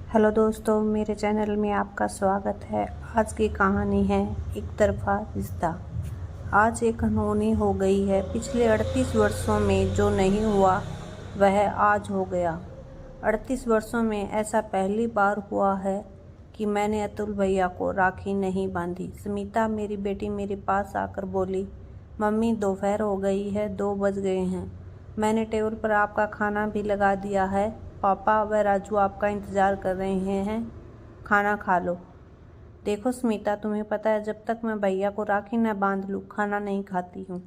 Hello दोस्तों, मेरे channel में आपका स्वागत है। आज की कहानी है एक तरफा रिश्ता। आज एक अनहोनी हो गई है। पिछले 38 वर्षों में जो नहीं हुआ वह आज हो गया। 38 वर्षों में ऐसा पहली बार हुआ है कि मैंने अतुल भैया को राखी नहीं बांधी। स्मिता मेरी बेटी मेरे पास आकर बोली, मम्मी दोपहर हो गई है, 2 बज गए हैं। मैंने टेबल पर आपका खाना भी लगा दिया है। पापा व राजू आपका इंतज़ार कर रहे हैं, खाना खा लो। देखो स्मिता, तुम्हें पता है जब तक मैं भैया को राखी न बांध लूँ खाना नहीं खाती हूँ।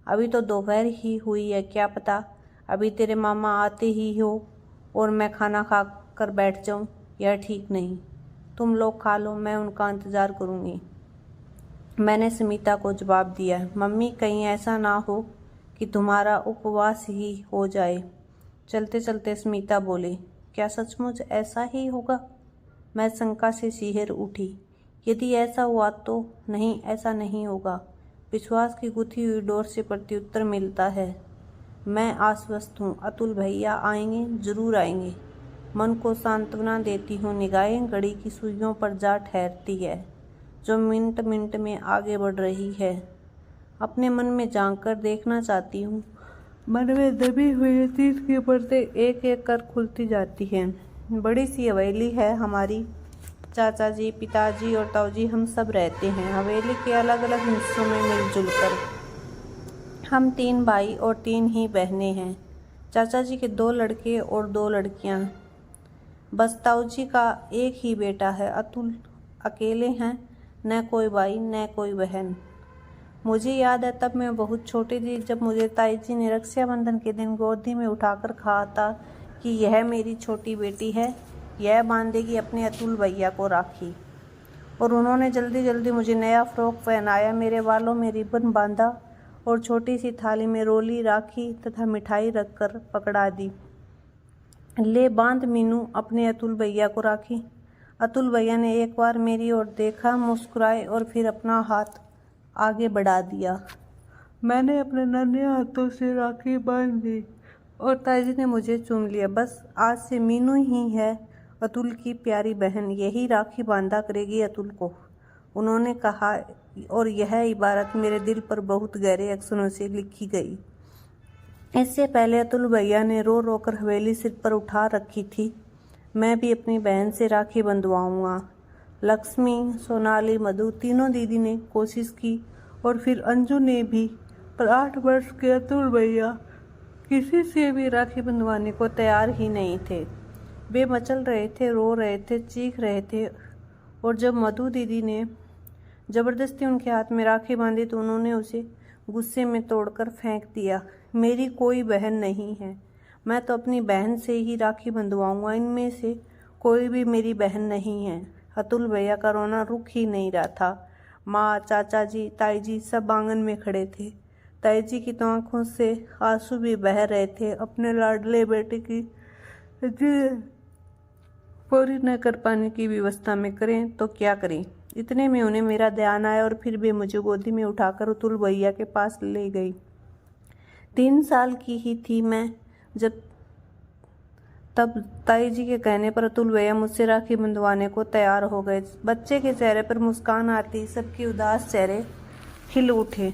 अभी तो दोपहर ही हुई है, क्या पता अभी तेरे मामा आते ही हो और मैं खाना खा कर बैठ जाऊँ। यह ठीक नहीं। तुम लोग खा लो, मैं उनका इंतज़ार करूँगी। मैंने स्मिता को जवाब दिया। मम्मी कहीं ऐसा ना हो कि तुम्हारा उपवास ही हो जाए। चलते चलते स्मिता बोली, क्या सचमुच ऐसा ही होगा? मैं शंका से सिहर उठी। यदि ऐसा हुआ तो नहीं, ऐसा नहीं होगा। विश्वास की गुथी हुई डोर से प्रत्युत्तर मिलता है। मैं आश्वस्त हूँ, अतुल भैया आएंगे, जरूर आएंगे। मन को सांत्वना देती हूँ। निगाहें घड़ी की सुइयों पर जा ठहरती है जो मिनट मिनट में आगे बढ़ रही है। अपने मन में झांक कर देखना चाहती हूँ। मन में दबी हुई अतीत की परतें एक एक कर खुलती जाती हैं। बड़ी सी हवेली है हमारी। चाचा जी, पिताजी और ताऊजी हम सब रहते हैं हवेली के अलग अलग हिस्सों में मिलजुल कर। हम 3 भाई और 3 ही बहनें हैं। चाचा जी के 2 लड़के और 2 लड़कियां। बस ताऊजी का एक ही बेटा है। अतुल अकेले हैं, न कोई भाई न कोई बहन। मुझे याद है तब मैं बहुत छोटी थी जब मुझे ताई जी ने रक्षाबंधन के दिन गोदी में उठाकर कहा था कि यह मेरी छोटी बेटी है, यह बांधेगी अपने अतुल भैया को राखी। और उन्होंने जल्दी जल्दी मुझे नया फ्रॉक पहनाया, मेरे बालों में रिबन बांधा और छोटी सी थाली में रोली, राखी तथा मिठाई रखकर पकड़ा दी। ले बांध मीनू अपने अतुल भैया को राखी। अतुल भैया ने एक बार मेरी ओर देखा, मुस्कुराए और फिर अपना हाथ आगे बढ़ा दिया। मैंने अपने नन्हे हाथों से राखी बांध दी और ताईजी ने मुझे चूम लिया। बस आज से मीनू ही है अतुल की प्यारी बहन, यही राखी बांधा करेगी अतुल को, उन्होंने कहा। और यह इबारत मेरे दिल पर बहुत गहरे अक्षरों से लिखी गई। इससे पहले अतुल भैया ने रो रो कर हवेली सिर पर उठा रखी थी। मैं भी अपनी बहन से राखी बंधवाऊंगा। लक्ष्मी, सोनाली, मधु तीनों दीदी ने कोशिश की और फिर अंजू ने भी, पर 8 वर्ष के अतुल भैया किसी से भी राखी बंधवाने को तैयार ही नहीं थे। वे मचल रहे थे, रो रहे थे, चीख रहे थे। और जब मधु दीदी ने जबरदस्ती उनके हाथ में राखी बांधी तो उन्होंने उसे गुस्से में तोड़कर फेंक दिया। मेरी कोई बहन नहीं है, मैं तो अपनी बहन से ही राखी बंधवाऊंगा। इनमें से कोई भी मेरी बहन नहीं है। अतुल भैया का रोना रुक ही नहीं रहा था। माँ, चाचा जी, ताई जी सब आंगन में खड़े थे। ताई जी की तो आंखों से आंसू भी बह रहे थे। अपने लाडले बेटे की पूरी न कर पाने की व्यवस्था में करें तो क्या करें। इतने में उन्हें मेरा ध्यान आया और फिर वे मुझे गोदी में उठाकर अतुल भैया के पास ले गई। 3 साल की ही थी मैं जब तब ताई जी के कहने पर अतुल भैया मुझसे राखी बंधवाने को तैयार हो गए। बच्चे के चेहरे पर मुस्कान आती, सबके उदास चेहरे खिल उठे।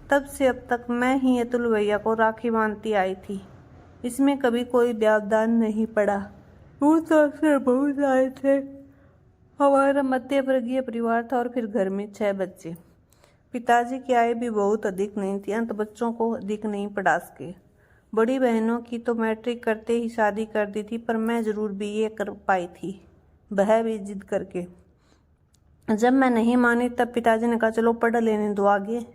तब से अब तक मैं ही अतुल भैया को राखी बांधती आई थी। इसमें कभी कोई व्यवधान नहीं पड़ा। वो तो अक्सर बहुत आए थे। हमारा मध्य वर्गीय परिवार था और फिर घर में 6 बच्चे। पिताजी की आय भी बहुत अधिक नहीं थी, अंत बच्चों को अधिक नहीं पढ़ा सके। बड़ी बहनों की तो मैट्रिक करते ही शादी कर दी थी, पर मैं जरूर बीए कर पाई थी, वह भी जिद करके। जब मैं नहीं मानी तब पिताजी ने कहा चलो पढ़ लेने दो आगे,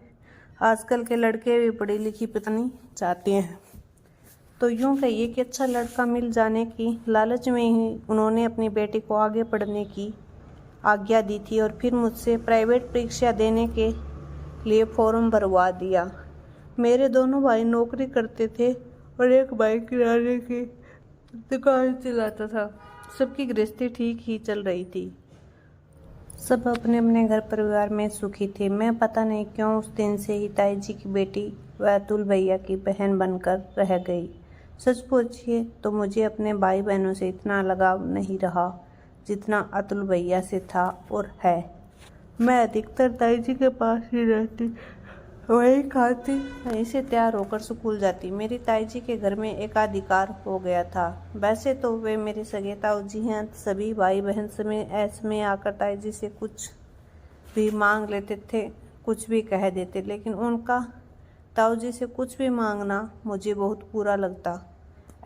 आजकल के लड़के भी पढ़ी लिखी पत्नी चाहते हैं। तो यूँ कहिए कि अच्छा लड़का मिल जाने की लालच में ही उन्होंने अपनी बेटी को आगे पढ़ने की आज्ञा दी थी और फिर मुझसे प्राइवेट परीक्षा देने के लिए फॉर्म भरवा दिया। मेरे दोनों भाई नौकरी करते थे और एक भाई किराने की दुकान चलाता था। सबकी गृहस्थी ठीक ही चल रही थी। सब अपने अपने घर परिवार में सुखी थे। मैं पता नहीं क्यों उस दिन से ही ताई जी की बेटी व अतुल भैया की बहन बनकर रह गई। सच पूछिए तो मुझे अपने भाई बहनों से इतना लगाव नहीं रहा। जितना अतुल भैया से था और है। मैं अधिकतर ताई जी के पास ही रहती, वही खाती, वहीं से तैयार होकर स्कूल जाती। मेरी ताई जी के घर में एकाधिकार हो गया था। वैसे तो वे मेरे सगे ताऊ जी हैं। सभी भाई बहन समय आकर ताई जी से कुछ भी मांग लेते थे, कुछ भी कह देते, लेकिन उनका ताऊ जी से कुछ भी मांगना मुझे बहुत बुरा लगता।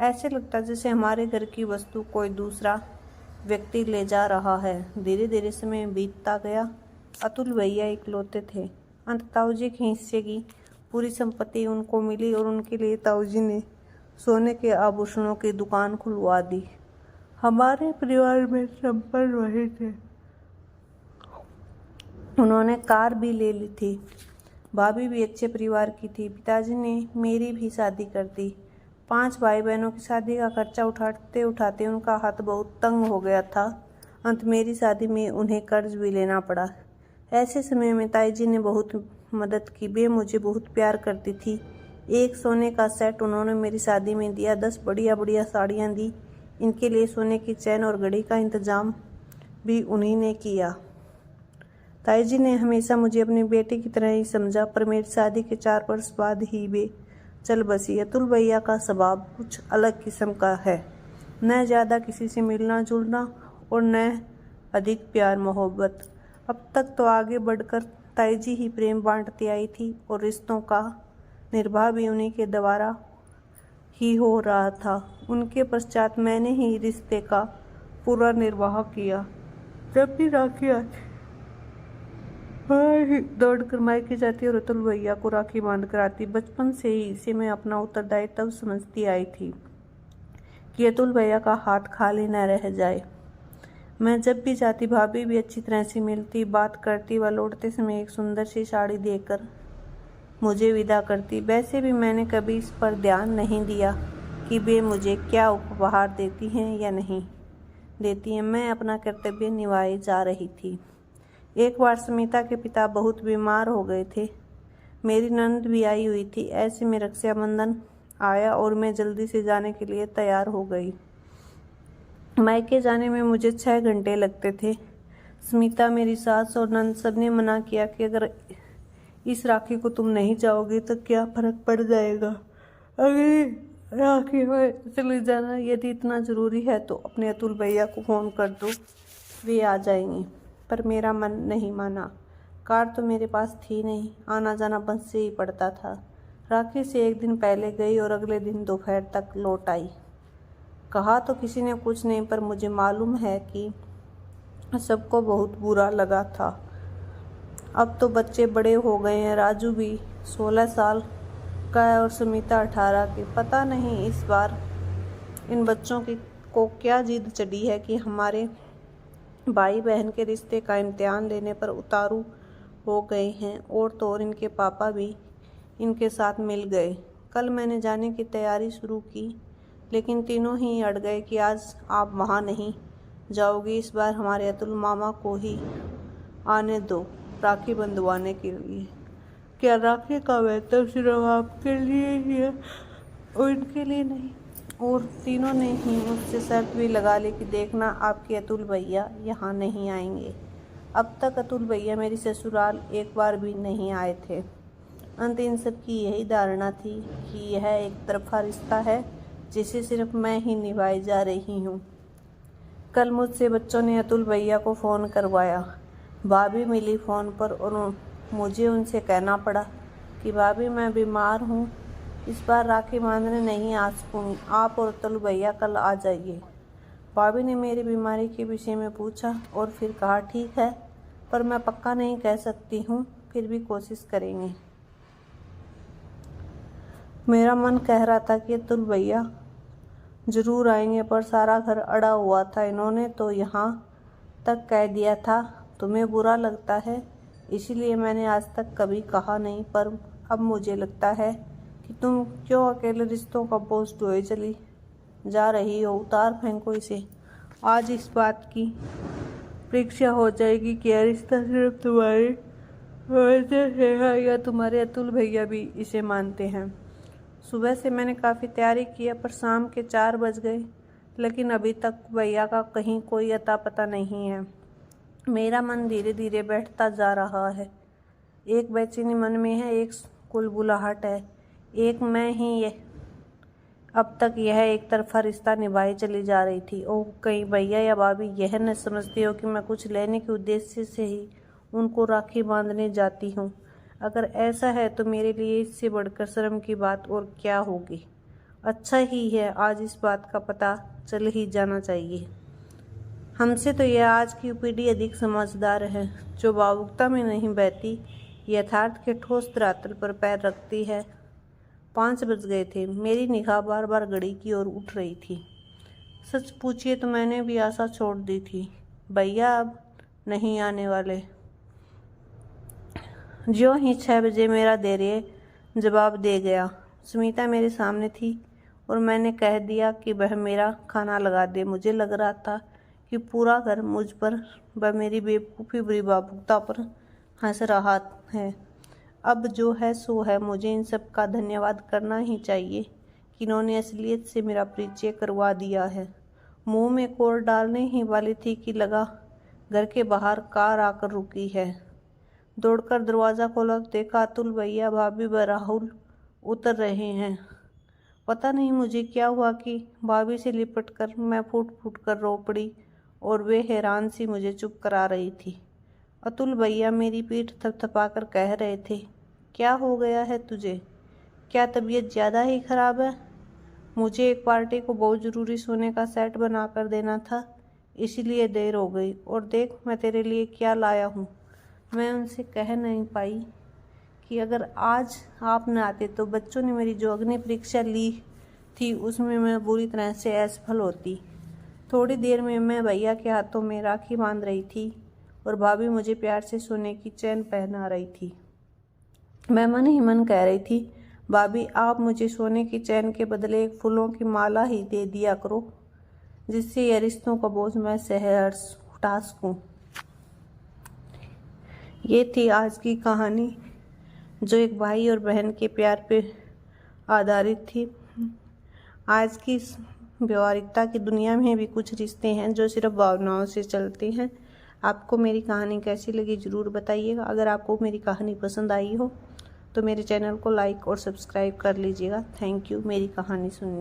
ऐसे लगता जैसे हमारे घर की वस्तु कोई दूसरा व्यक्ति ले जा रहा है। धीरे धीरे समय बीतता गया। अतुल भैया इकलौते थे। अंत ताऊ जी के हिस्से की पूरी संपत्ति उनको मिली और उनके लिए ताऊ जी ने सोने के आभूषणों की दुकान खुलवा दी। हमारे परिवार में संपन्न वही थे। उन्होंने कार भी ले ली थी। भाभी भी अच्छे परिवार की थी। पिताजी ने मेरी भी शादी कर दी। 5 भाई बहनों की शादी का खर्चा उठाते उठाते उनका हाथ बहुत तंग हो गया था। अंत मेरी शादी में उन्हें कर्ज भी लेना पड़ा। ऐसे समय में ताई जी ने बहुत मदद की। वे मुझे बहुत प्यार करती थी। एक सोने का सेट उन्होंने मेरी शादी में दिया। 10 बढ़िया बढ़िया साड़ियाँ दी। इनके लिए सोने की चैन और घड़ी का इंतजाम भी उन्हीं ने किया। ताई जी ने हमेशा मुझे अपनी बेटी की तरह ही समझा, पर मेरी शादी के 4 वर्ष बाद ही वे चल बसी। अतुल भैया का स्वभाव कुछ अलग किस्म का है। न ज़्यादा किसी से मिलना जुलना और न अधिक प्यार मोहब्बत। अब तक तो आगे बढ़कर ताई जी ही प्रेम बांटती आई थी और रिश्तों का निर्वाह भी उन्हीं के द्वारा ही हो रहा था। उनके पश्चात मैंने ही रिश्ते का पूरा निर्वाह किया। जब भी राखी आती दौड़कर मायके जाती और अतुल भैया को राखी बांध कर आती। बचपन से ही इसे मैं अपना उत्तरदायित्व समझती आई थी कि अतुल भैया का हाथ खाली न रह जाए। मैं जब भी जाती भाभी भी अच्छी तरह से मिलती, बात करती व लौटते समय एक सुंदर सी साड़ी देकर मुझे विदा करती। वैसे भी मैंने कभी इस पर ध्यान नहीं दिया कि वे मुझे क्या उपहार देती हैं या नहीं देती हैं। मैं अपना कर्तव्य निभाए जा रही थी। एक बार स्मिता के पिता बहुत बीमार हो गए थे। मेरी ननद भी आई हुई थी। ऐसे में रक्षाबंधन आया और मैं जल्दी से जाने के लिए तैयार हो गई। मायके जाने में मुझे 6 घंटे लगते थे। स्मिता, मेरी सास और ननद सबने मना किया कि अगर इस राखी को तुम नहीं जाओगी तो क्या फर्क पड़ जाएगा, अगली राखी में चले जाना। यदि इतना ज़रूरी है तो अपने अतुल भैया को फ़ोन कर दो, वे आ जाएंगे। पर मेरा मन नहीं माना। कार तो मेरे पास थी नहीं, आना जाना बस से ही पड़ता था। राखी से एक दिन पहले गई और अगले दिन दोपहर तक लौट आई। कहा तो किसी ने कुछ नहीं, पर मुझे मालूम है कि सबको बहुत बुरा लगा था। अब तो बच्चे बड़े हो गए हैं। राजू भी 16 साल का है और सुमिता 18 की। पता नहीं इस बार इन बच्चों को क्या जिद चढ़ी है कि हमारे भाई बहन के रिश्ते का इम्तिहान लेने पर उतारू हो गए हैं। और तो और इनके पापा भी इनके साथ मिल गए। कल मैंने जाने की तैयारी शुरू की, लेकिन तीनों ही अड़ गए कि आज आप वहाँ नहीं जाओगी। इस बार हमारे अतुल मामा को ही आने दो राखी बंधवाने के लिए। क्या राखी का महत्व सिर्फ आपके लिए ही है और इनके लिए नहीं? और तीनों ने ही मुझसे शर्त भी लगा ली कि देखना आपके अतुल भैया यहाँ नहीं आएंगे। अब तक अतुल भैया मेरी ससुराल एक बार भी नहीं आए थे। अंत इन सब की यही धारणा थी कि यह एक तरफा रिश्ता है जिसे सिर्फ मैं ही निभाई जा रही हूँ। कल मुझसे बच्चों ने अतुल भैया को फ़ोन करवाया। भाभी मिली फ़ोन पर और मुझे उनसे कहना पड़ा कि भाभी मैं बीमार हूँ, इस बार राखी बांधने नहीं आ सकूँगी। आप और अतुल भैया कल आ जाइए। भाभी ने मेरी बीमारी के विषय में पूछा और फिर कहा ठीक है, पर मैं पक्का नहीं कह सकती हूँ, फिर भी कोशिश करेंगे। मेरा मन कह रहा था कि अतुल भैया ज़रूर आएंगे, पर सारा घर अड़ा हुआ था। इन्होंने तो यहाँ तक कह दिया था तुम्हें बुरा लगता है, इसीलिए मैंने आज तक कभी कहा नहीं। पर अब मुझे लगता है कि तुम क्यों अकेले रिश्तों का बोझ ढोए चली जा रही हो। उतार फेंको इसे। आज इस बात की परीक्षा हो जाएगी कि यह रिश्ता सिर्फ तुम्हारी वजह से है या तुम्हारे अतुल भैया भी इसे मानते हैं। सुबह से मैंने काफ़ी तैयारी किया, पर शाम के 4 बज गए। लेकिन अभी तक भैया का कहीं कोई अता पता नहीं है। मेरा मन धीरे धीरे बैठता जा रहा है। एक बेचैनी मन में है, एक कुलबुलाहट है, एक मैं ही अब तक यह एक तरफा रिश्ता निभाई चली जा रही थी। ओह, कहीं भैया या भाभी यह न समझती हो कि मैं कुछ लेने के उद्देश्य से ही उनको राखी बांधने जाती हूँ। अगर ऐसा है तो मेरे लिए इससे बढ़कर शर्म की बात और क्या होगी। अच्छा ही है, आज इस बात का पता चल ही जाना चाहिए। हमसे तो यह आज की पीढ़ी अधिक समझदार है, जो भावुकता में नहीं बहती, यथार्थ के ठोस धरातल पर पैर रखती है। 5 बज गए थे। मेरी निगाह बार बार घड़ी की ओर उठ रही थी। सच पूछिए तो मैंने भी आशा छोड़ दी थी, भैया अब नहीं आने वाले। ज्यों ही 6 बजे मेरा धैर्य जवाब दे गया। सुमिता मेरे सामने थी और मैंने कह दिया कि वह मेरा खाना लगा दे। मुझे लग रहा था कि पूरा घर मुझ पर व मेरी बेवकूफ़ी बुरी भावुकता पर हंस रहा है। अब जो है सो है। मुझे इन सब का धन्यवाद करना ही चाहिए कि इन्होंने असलियत से मेरा परिचय करवा दिया है। मुंह में कोर डालने ही वाली थी कि लगा घर के बाहर कार आकर रुकी है। दौड़कर दरवाज़ा खोला, देखा अतुल भैया, भाभी व राहुल उतर रहे हैं। पता नहीं मुझे क्या हुआ कि भाभी से लिपट कर मैं फूट फूट कर रो पड़ी और वे हैरान सी मुझे चुप करा रही थी। अतुल भैया मेरी पीठ थपथपाकर कह रहे थे, क्या हो गया है तुझे? क्या तबीयत ज़्यादा ही खराब है? मुझे एक पार्टी को बहुत ज़रूरी सोने का सेट बना कर देना था, इसीलिए देर हो गई। और देख मैं तेरे लिए क्या लाया हूँ। मैं उनसे कह नहीं पाई कि अगर आज आप न आते तो बच्चों ने मेरी जो अग्नि परीक्षा ली थी उसमें मैं बुरी तरह से असफल होती। थोड़ी देर में मैं भैया के हाथों में राखी बांध रही थी और भाभी मुझे प्यार से सोने की चैन पहना रही थी। मैं मन ही मन कह रही थी, भाभी आप मुझे सोने की चैन के बदले एक फूलों की माला ही दे दिया करो, जिससे यह रिश्तों का बोझ मैं सहर्ष उठा सकूं। ये थी आज की कहानी, जो एक भाई और बहन के प्यार पे आधारित थी। आज की व्यवहारिकता की दुनिया में भी कुछ रिश्ते हैं जो सिर्फ भावनाओं से चलते हैं। आपको मेरी कहानी कैसी लगी ज़रूर बताइएगा। अगर आपको मेरी कहानी पसंद आई हो तो मेरे चैनल को लाइक और सब्सक्राइब कर लीजिएगा। थैंक यू मेरी कहानी सुनने